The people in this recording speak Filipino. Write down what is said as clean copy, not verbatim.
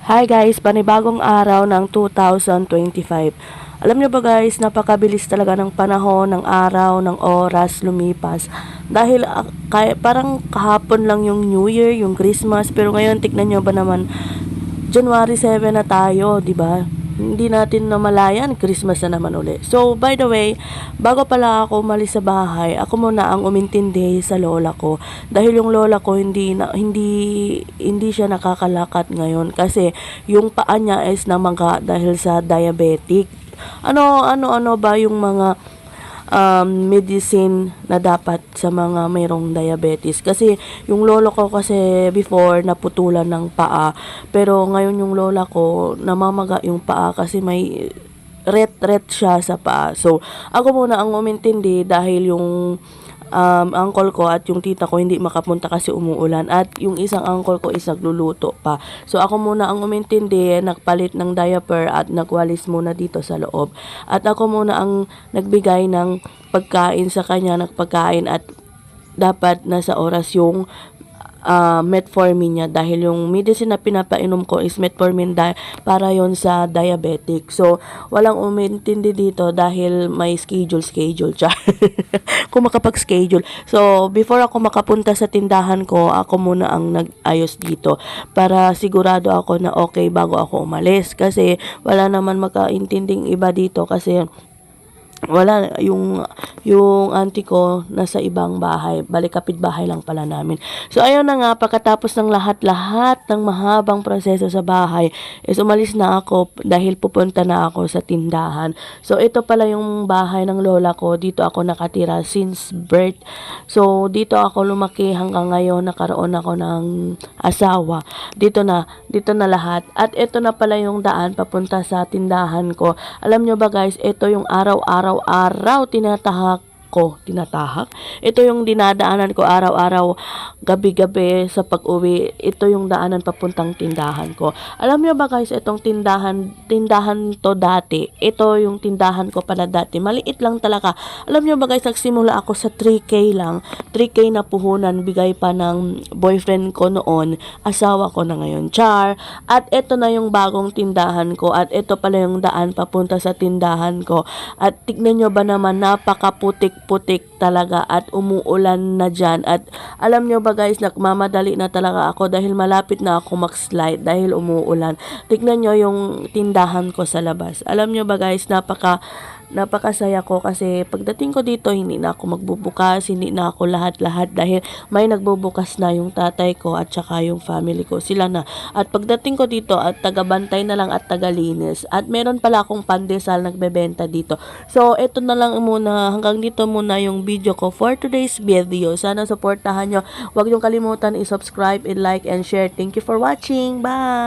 Hi guys, panibagong araw ng 2025. Alam niyo ba guys, napakabilis talaga ng panahon, ng araw, ng oras lumipas. Dahil parang kahapon lang yung New Year, yung Christmas, pero ngayon tignan niyo ba naman January 7 na tayo, 'di ba? Hindi natin namalayan, Christmas na naman uli. So, by the way, bago pala ako umalis sa bahay, ako muna ang umintindi sa lola ko. Dahil yung lola ko hindi siya nakakalakat ngayon kasi yung paa niya is namaga dahil sa diabetic. Ano ba yung mga medicine na dapat sa mga mayroong diabetes. Kasi yung lolo ko kasi before naputulan ng paa, pero ngayon yung lola ko namamaga yung paa kasi may ret siya sa paa. So, ako muna ang umintindi dahil yung uncle ko at yung tita ko hindi makapunta kasi umuulan at yung isang uncle ko is nagluluto pa. So ako muna ang umintindi, nagpalit ng diaper at nagwalis muna dito sa loob. At ako muna ang nagbigay ng pagkain sa kanya, nagpagkain at dapat nasa oras yung metformin niya dahil yung medicine na pinapainom ko is metformin para yon sa diabetic. So, walang umintindi dito dahil may schedule siya. Kung makapag-schedule. So, before ako makapunta sa tindahan ko, ako muna ang nag-ayos dito para sigurado ako na okay bago ako umalis kasi wala naman makaintinding iba dito kasi wala yung auntie ko nasa ibang bahay, balik kapitbahay lang pala namin. So ayun na nga, pagkatapos ng lahat ng mahabang proseso sa bahay is umalis na ako dahil pupunta na ako sa tindahan. So ito pala yung bahay ng lola ko, dito ako nakatira since birth. So dito ako lumaki hanggang ngayon, nakaroon ako ng asawa. Dito na lahat. At ito na pala yung daan papunta sa tindahan ko. Alam nyo ba guys, ito yung araw-araw tinatahak. Ito yung dinadaanan ko araw-araw, gabi-gabi sa pag-uwi. Ito yung daanan papuntang tindahan ko. Alam niyo ba guys, itong tindahan to dati. Ito yung tindahan ko pala dati. Maliit lang talaga. Alam niyo ba guys, nagsimula ako sa 3K lang. 3K na puhunan, bigay pa ng boyfriend ko noon. Asawa ko na ngayon, Char. At ito na yung bagong tindahan ko. At ito pala yung daan papunta sa tindahan ko. At tignan nyo ba naman, napakaputik talaga at umuulan na dyan. At alam nyo ba guys, nagmamadali na talaga ako dahil malapit na ako mag-slide dahil umuulan. Tignan nyo yung tindahan ko sa labas. Alam nyo ba guys, napakasaya ko kasi pagdating ko dito, hindi na ako magbubukas, hindi na ako lahat-lahat dahil may nagbubukas na yung tatay ko at saka yung family ko, sila na. At pagdating ko dito at tagabantay na lang at tagalinis at meron pala akong pandesal nagbebenta dito. So, ito na lang muna, hanggang dito muna yung video ko for today's video. Sana supportahan nyo. Huwag nyo kalimutan i-subscribe, i-like, and share. Thank you for watching. Bye!